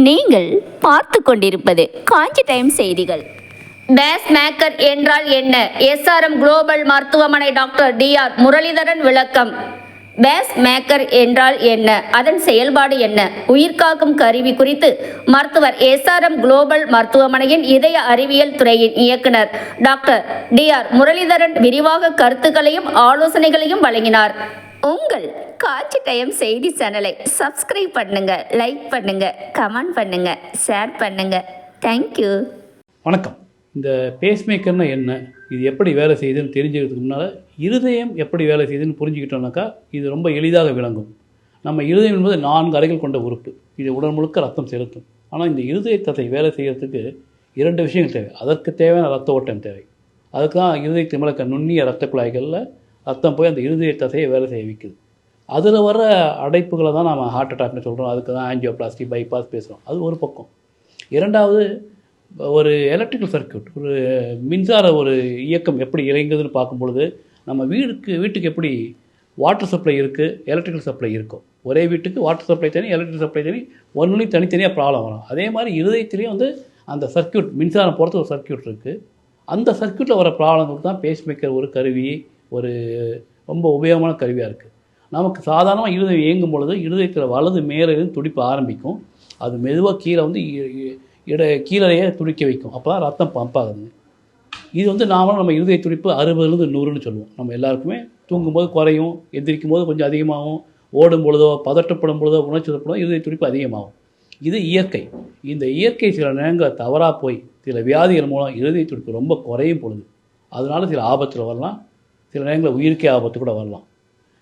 நீங்கள் பார்த்து கொண்டிருப்பது காஞ்சி டைம் செய்திகள். பேஸ் மேக்கர் என்றால் என்ன? எஸ்ஆர்எம் குளோபல் மருத்துவமனை டாக்டர் DR முரளிதரன் விளக்கம். பேஸ் மேக்கர் என்றால் என்ன, அதன் செயல்பாடு என்ன, உயிர்காக்கும் கருவி குறித்து மருத்துவர் எஸ்ஆர்எம் குளோபல் மருத்துவமனையின் இதய அறிவியல் துறையின் இயக்குனர் டாக்டர் DR முரளிதரன் விரிவாக கருத்துக்களையும் ஆலோசனைகளையும் வழங்கினார். உங்கள் காட்சி டைம் செய்தி சேனலை சப்ஸ்கிரைப் பண்ணுங்க, லைக் பண்ணுங்க, கமெண்ட் பண்ணுங்க, ஷேர் பண்ணுங்க. தேங்க்யூ. வணக்கம். இந்த பேஸ்மேக்கர்னா என்ன, இது எப்படி வேலை செய்யுதுன்னு தெரிஞ்சுக்கிறதுக்கு முன்னால் இருதயம் எப்படி வேலை செய்யுதுன்னு புரிஞ்சுக்கிட்டோம்னாக்கா இது ரொம்ப எளிதாக விளங்கும். நம்ம இருதயம் என்பது 4 அறைகள் கொண்ட உறுப்பு. இது உடல் முழுக்க ரத்தம் செலுத்தும். ஆனால் இந்த இருதய தசை வேலை செய்கிறதுக்கு 2 விஷயங்கள் தேவை. அதற்கு தேவையான ரத்த ஓட்டம் தேவை. அதுக்கு தான் இருதயத்தை மேலே நுண்ணிய ரத்த குழாய்களில் ரத்தம் போய் அந்த இருதய தசையை வேலை செய்ய வைக்குது. அதில் வர அடைப்புகளை தான் நம்ம ஹார்ட் அட்டாக்னு சொல்கிறோம். அதுக்கு தான் ஆஞ்சியோபிளாஸ்டி, பைபாஸ் பேசுகிறோம். அது ஒரு பக்கம். இரண்டாவது, ஒரு எலக்ட்ரிக்கல் சர்க்யூட், ஒரு மின்சார ஒரு இயக்கம் எப்படி இயங்குதுன்னு பார்க்கும்பொழுது நம்ம வீட்டுக்கு எப்படி வாட்டர் சப்ளை இருக்குது, எலக்ட்ரிக்கல் சப்ளை இருக்கும். ஒரே வீட்டுக்கு வாட்டர் சப்ளை தனி, எலக்ட்ரிக்கல் சப்ளை தனி, ஒன்றுலையும் தனித்தனியாக ப்ராப்ளம் வரும். அதே மாதிரி இருதயத்துலேயும் வந்து அந்த சர்க்யூட், மின்சாரம் போகிறது ஒரு சர்க்யூட் இருக்குது. அந்த சர்க்யூட்டில் வர ப்ராப்ளங்களுக்கு தான் பேஸ்மேக்கர் ஒரு கருவி, ஒரு ரொம்ப உபயோகமான கருவியாக இருக்குது. நமக்கு சாதாரணமாக இருதயம் இயங்கும் பொழுது இருதயத்தில் வலது மேலே இருந்து துடிப்பு ஆரம்பிக்கும். அது மெதுவாக கீழே வந்து கீழேயே துடிக்க வைக்கும். அப்போ தான் ரத்தம் பம்ப் ஆகுது. இது வந்து நம்ம இருதய துடிப்பு 60லேருந்து 100ன்னு சொல்லுவோம். நம்ம எல்லாருக்குமே தூங்கும்போது குறையும், எந்திரிக்கும் போது கொஞ்சம் அதிகமாகும், ஓடும் பொழுதோ பதட்டப்படும் பொழுதோ உணர்ச்சிப்படும் இருதய துடிப்பு அதிகமாகும். இது இயற்கை. இந்த இயற்கை சில நேரங்களில் தவறாக போய் சில வியாதிகள் மூலம் இருதய துடிப்பு ரொம்ப குறையும் பொழுது அதனால சில ஆபத்தில் வரலாம், சில நேரங்களில் உயிருக்கே ஆபத்து கூட வரலாம்.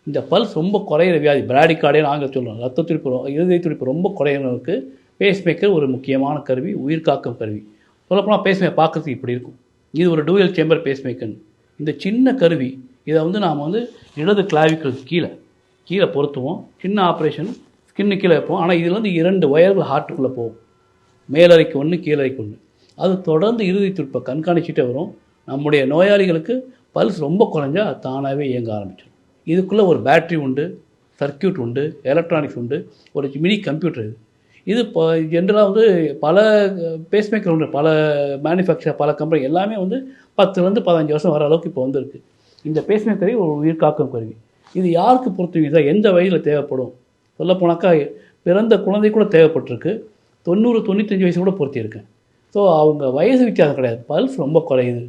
இந்த பல்ஸ் ரொம்ப குறையிற வியாதி, பிராடிகார்டியன் ஆங்கிலம் சொல்கிறோம், ரத்த துடிப்பு, இருதய துடிப்பு ரொம்ப குறையிறவங்களுக்கு பேஸ்மேக்கர் ஒரு முக்கியமான கருவி, உயிர்காக்கும் கருவி. சொல்லப்போனால் பேஸ்மேக்கர் பார்க்குறதுக்கு இப்படி இருக்கும். இது ஒரு டூயல் சேம்பர் பேஸ்மேக்கர். இந்த சின்ன கருவி இதை வந்து நாம் வந்து இடது கிளாவிக்கல் கீழே பொருத்துவோம். சின்ன ஆப்ரேஷன், ஸ்கின்னு கீழே வைப்போம். ஆனால் இதில் வந்து 2 ஒயர்கள் ஹார்ட்டுக்குள்ளே போகும். மேலறைக்கு 1, கீழறைக்கு 1. அது தொடர்ந்து இருதய துடிப்பை கண்காணிச்சிட்டே வரும். நம்முடைய நோயாளிகளுக்கு பல்ஸ் ரொம்ப குறைஞ்சா தானாகவே இயங்க ஆரம்பிச்சிடும். இதுக்குள்ளே ஒரு பேட்ரி உண்டு, சர்க்யூட் உண்டு, எலக்ட்ரானிக்ஸ் உண்டு, ஒரு மினி கம்ப்யூட்டர். இது இப்போ ஜென்ரலாக வந்து பல பேஸ்மேக்கர் உண்டு, பல மேனுஃபேக்சர், பல கம்பெனி எல்லாமே வந்து 10லேருந்து 15 வருஷம் வர அளவுக்கு இப்போ வந்துருக்கு. இந்த பேஸ்மேக்கரை ஒரு உயிர்காக்கும் கருவி. இது யாருக்கு பொறுத்துவீங்க, எந்த வயதில் தேவைப்படும்? சொல்லப்போனாக்கா பிறந்த குழந்தை கூட தேவைப்பட்டிருக்கு. 90-95 வயசு கூட பொருத்தியிருக்கேன். ஸோ அவங்க வயசு வித்தியாசம் கிடையாது. பல்ஸ் ரொம்ப குறையுது.